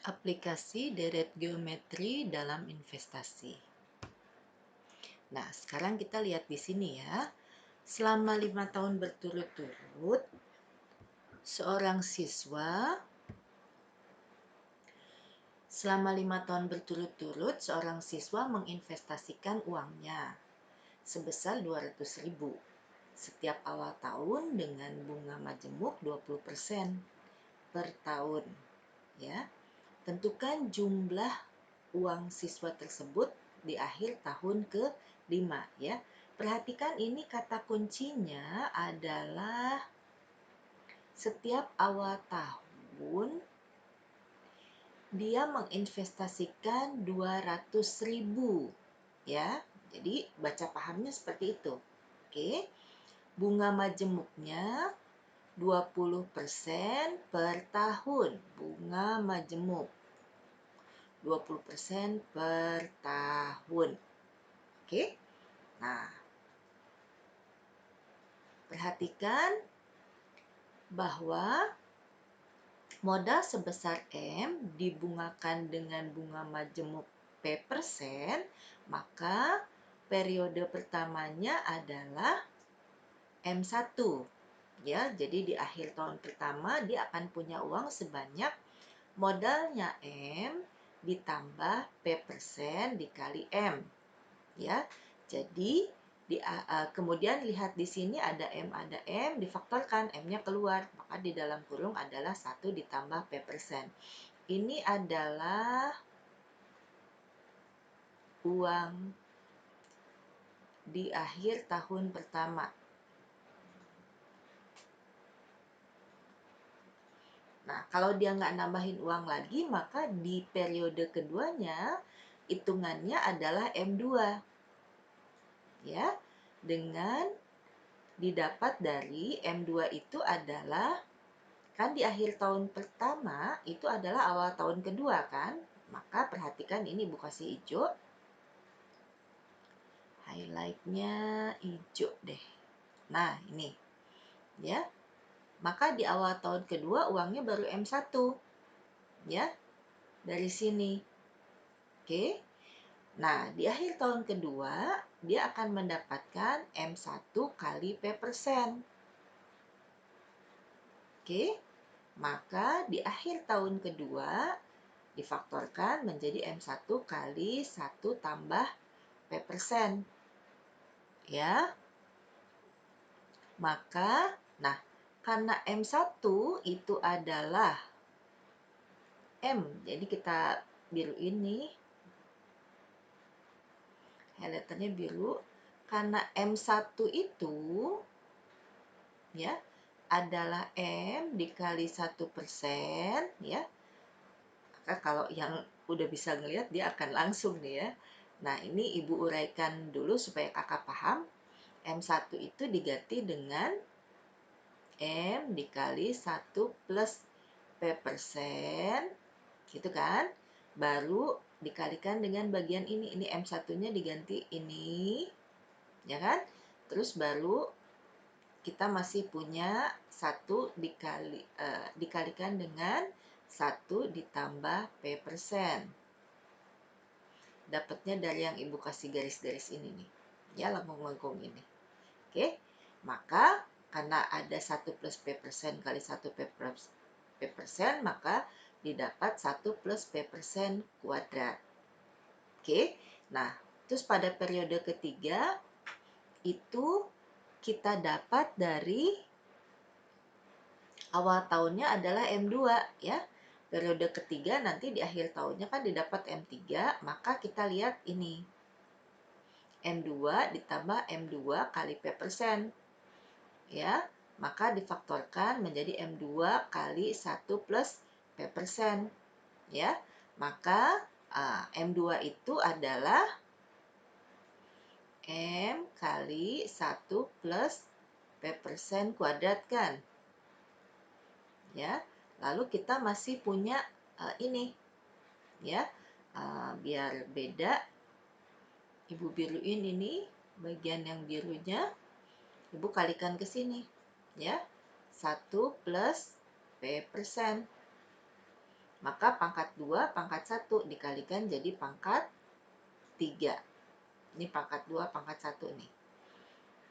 Aplikasi deret geometri dalam investasi. Nah, sekarang kita lihat di sini ya. Selama 5 tahun berturut-turut, seorang siswa menginvestasikan uangnya sebesar 200.000 setiap awal tahun dengan bunga majemuk 20% per tahun, ya. Tentukan jumlah uang siswa tersebut di akhir tahun ke-5 ya. Perhatikan ini kata kuncinya adalah setiap awal tahun dia menginvestasikan 200.000 ya. Jadi baca pahamnya seperti itu. Oke. Bunga majemuknya 20% per tahun. Bunga majemuk 20% per tahun. Oke. Nah, perhatikan bahwa modal sebesar M dibungakan dengan bunga majemuk P%, maka periode pertamanya adalah M1. Ya, jadi di akhir tahun pertama dia akan punya uang sebanyak modalnya M ditambah P% dikali M. Ya. Jadi kemudian lihat di sini ada M, difaktorkan, M-nya keluar, maka di dalam kurung adalah 1 ditambah P%. Ini adalah uang di akhir tahun pertama. Nah, kalau dia nggak nambahin uang lagi, maka di periode keduanya, hitungannya adalah M2. Ya, dengan didapat dari M2 itu adalah, kan di akhir tahun pertama itu adalah awal tahun kedua kan, maka perhatikan ini Ibu kasih hijau, highlightnya hijau deh. Nah ini ya, maka di awal tahun kedua uangnya baru M1 ya, dari sini. Oke. Nah di akhir tahun kedua dia akan mendapatkan M1 kali P%. Oke. Maka di akhir tahun kedua difaktorkan menjadi M1 kali 1 tambah P%. Ya. Maka, nah, karena M1 itu adalah M, jadi kita biru ini, highlighternya biru, karena M1 itu, ya, adalah M dikali 1%, ya. Maka kalau yang udah bisa ngelihat dia akan langsung nih ya. Nah, ini Ibu uraikan dulu supaya Kakak paham. M1 itu diganti dengan M dikali 1 plus P%, gitu kan. Baru dikalikan dengan bagian ini M1-nya diganti ini, ya kan. Terus baru kita masih punya 1 dikalikan dengan 1 ditambah P%. Dapatnya dari yang Ibu kasih garis-garis ini nih. Ya, lengkung-lengkung ini. Oke. Maka karena ada 1 plus P% kali 1 P%, maka didapat 1 plus P% kuadrat. Oke. Nah, terus pada periode ketiga itu kita dapat dari awal tahunnya adalah M2 ya. Periode ketiga nanti di akhir tahunnya kan didapat M3, maka kita lihat ini. M2 ditambah M2 kali P%. Ya, maka difaktorkan menjadi M2 kali 1 plus P%. Ya, maka M2 itu adalah M kali 1 plus P% kuadrat kan. Ya, lalu kita masih punya ini. Ya, biar beda, Ibu biruin ini bagian yang birunya, Ibu kalikan ke sini. Ya, 1 plus P%. Maka pangkat 2, pangkat 1 dikalikan jadi pangkat 3. Ini pangkat 2, pangkat 1 nih.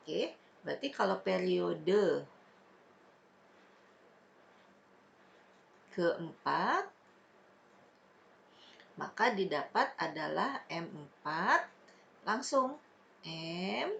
Oke, berarti kalau periode keempat, maka didapat adalah M4 langsung M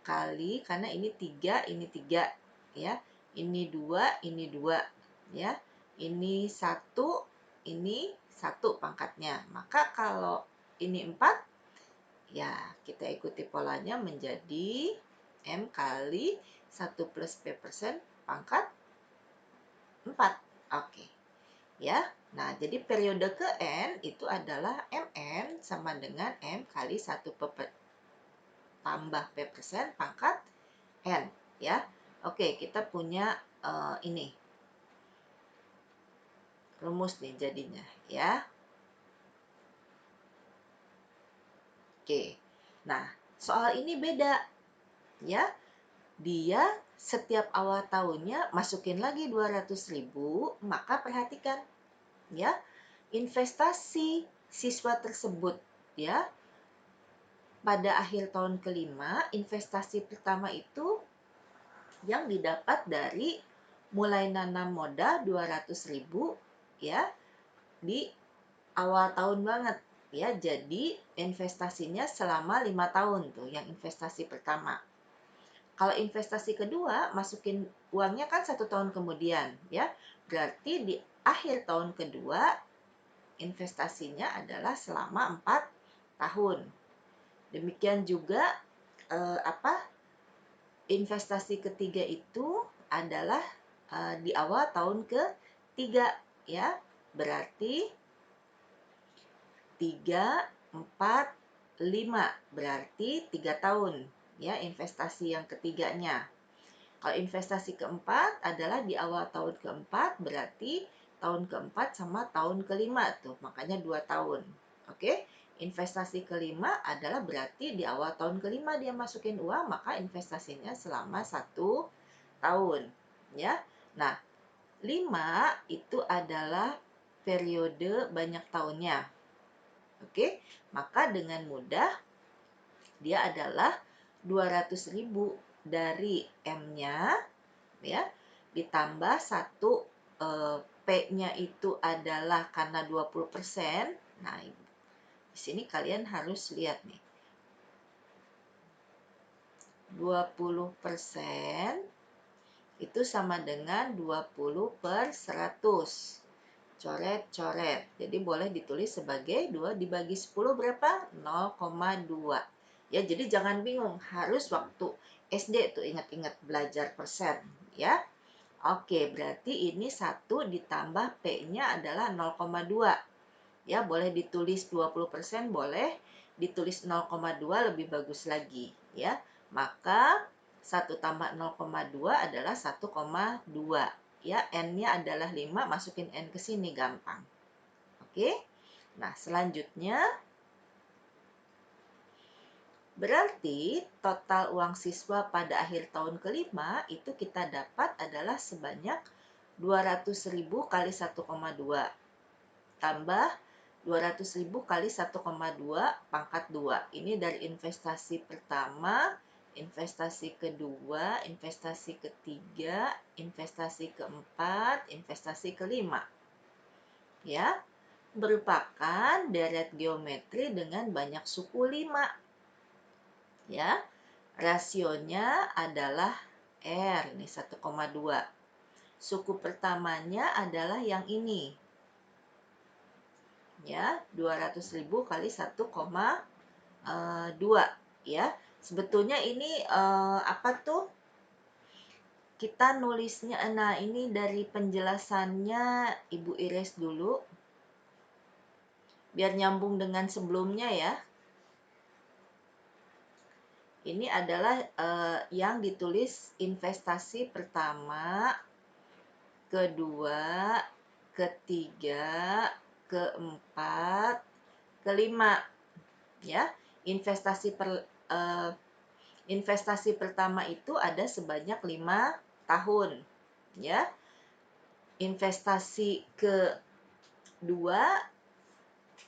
kali, karena ini 3, ya. Ini 2, ya. Ini 1, ini 1 pangkatnya. Maka kalau ini 4, ya kita ikuti polanya menjadi M kali 1 plus P% pangkat 4. Oke. Ya. Nah, jadi periode ke N itu adalah Mn sama dengan M kali 1 tambah P% pangkat N. Ya. Oke, kita punya ini rumus nih jadinya. Ya. Oke. Nah, soal ini beda. Ya. Dia setiap awal tahunnya masukin lagi 200.000, maka perhatikan ya, investasi siswa tersebut ya pada akhir tahun kelima, investasi pertama itu yang didapat dari mulai nanam modal 200.000 ya di awal tahun banget ya. Jadi investasinya selama 5 tahun tuh yang investasi pertama. Kalau investasi kedua, masukin uangnya kan 1 tahun kemudian, ya. Berarti di akhir tahun kedua, investasinya adalah selama 4 tahun. Demikian juga investasi ketiga itu adalah di awal tahun ketiga, ya. Berarti 3, 4, 5. Berarti 3 tahun, ya, investasi yang ketiganya. Kalau investasi keempat adalah di awal tahun keempat, berarti tahun keempat sama tahun kelima tuh, makanya 2 tahun. Oke, investasi kelima adalah berarti di awal tahun kelima dia masukin uang, maka investasinya selama 1 tahun. Ya, nah 5 itu adalah periode banyak tahunnya. Oke, maka dengan mudah dia adalah 200.000 dari M-nya ya, ditambah 1 P-nya itu adalah karena 20%. Nah, di sini kalian harus lihat nih. 20% itu sama dengan 20/100. Coret-coret. Jadi boleh ditulis sebagai 2 dibagi 10 berapa? 0,2. Ya, jadi jangan bingung, harus waktu SD tuh ingat-ingat belajar persen, ya. Oke, berarti ini 1 ditambah P-nya adalah 0,2. Ya, boleh ditulis 20%, boleh ditulis 0,2 lebih bagus lagi, ya. Maka 1 tambah 0,2 adalah 1,2. Ya, N-nya adalah 5, masukin N ke sini gampang. Oke. Nah, selanjutnya berarti total uang siswa pada akhir tahun kelima itu kita dapat adalah sebanyak 200.000 kali 1,2 tambah 200.000 kali 1,2 pangkat 2. Ini dari investasi pertama, investasi kedua, investasi ketiga, investasi keempat, investasi kelima. Ya, merupakan deret geometri dengan banyak suku 5. Ya, rasionya adalah R, ini 1,2. Suku pertamanya adalah yang ini. Ya, 200.000 kali 1,2 ya. Sebetulnya ini apa tuh? Kita nulisnya, nah ini dari penjelasannya Ibu Ires dulu. Biar nyambung dengan sebelumnya ya. Ini adalah yang ditulis investasi pertama, kedua, ketiga, keempat, kelima. Ya, investasi pertama itu ada sebanyak 5 tahun. Ya, investasi 2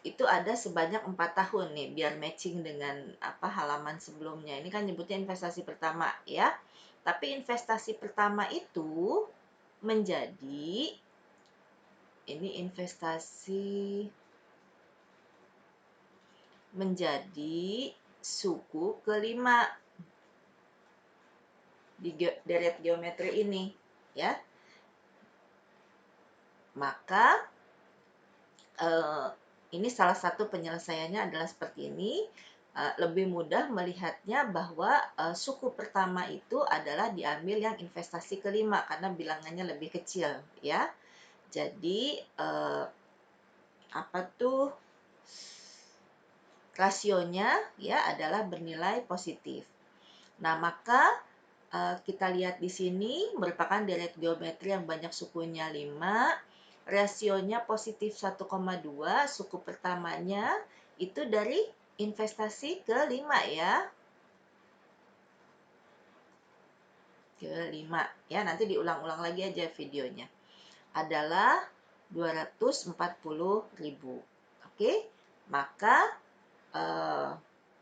itu ada sebanyak 4 tahun nih, biar matching dengan halaman sebelumnya. Ini kan nyebutnya investasi pertama ya. Tapi investasi pertama itu menjadi ini menjadi suku kelima di deret geometri ini ya. Maka ini salah satu penyelesaiannya adalah seperti ini. Lebih mudah melihatnya bahwa suku pertama itu adalah diambil yang investasi kelima karena bilangannya lebih kecil ya. Jadi rasionya ya adalah bernilai positif. Nah, maka kita lihat di sini merupakan deret geometri yang banyak sukunya 5, rasionya positif 1,2, suku pertamanya itu dari investasi ke-5 ya. Ke-5 ya, nanti diulang-ulang lagi aja videonya. Adalah 240.000. Oke, maka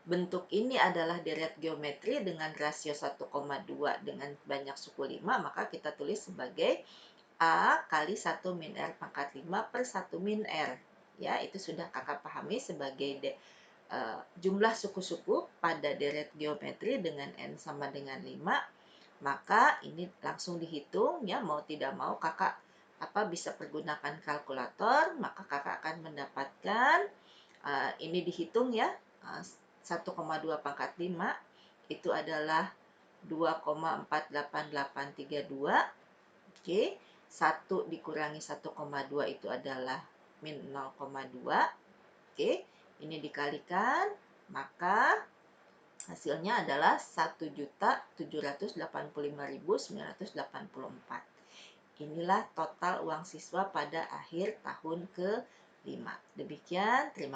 bentuk ini adalah deret geometri dengan rasio 1,2 dengan banyak suku 5, maka kita tulis sebagai A kali 1 min R pangkat 5 per 1 min R. Ya, itu sudah kakak pahami sebagai jumlah suku-suku pada deret geometri dengan N sama dengan 5. Maka ini langsung dihitung ya, mau tidak mau kakak bisa pergunakan kalkulator, maka kakak akan mendapatkan ini dihitung ya, 1,2 pangkat 5 itu adalah 2,48832. Oke, 1 dikurangi 1,2 itu adalah min 0,2. Oke, ini dikalikan, maka hasilnya adalah 1.785.984. Inilah total uang siswa pada akhir tahun ke-5. Demikian, terima kasih.